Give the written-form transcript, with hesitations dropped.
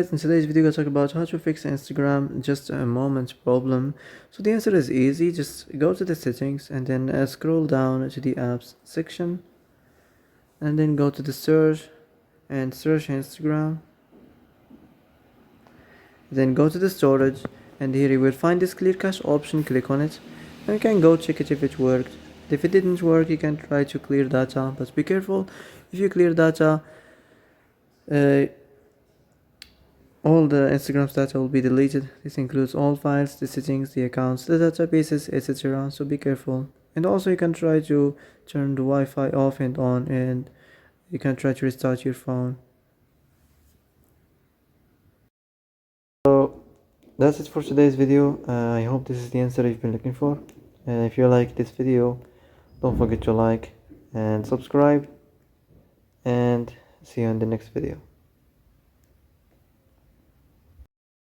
In today's video, I'll talk about how to fix Instagram in just a moment problem. So the answer is easy. Just go to the settings and then scroll down to the apps section and then go to the search and search Instagram. Then go to the storage and here you will find this clear cache option. Click on it and you can go check it if it worked. If it didn't work, you can try to clear data, but be careful. If you clear data, all the Instagram's data will be deleted. This includes all files, the settings, the accounts, the databases, etc. So be careful. And also you can try to turn the Wi-Fi off and on, and you can try to restart your phone. So that's it for today's video. I hope this is the answer you've been looking for. And if you like this video, don't forget to like and subscribe, and see you in the next video.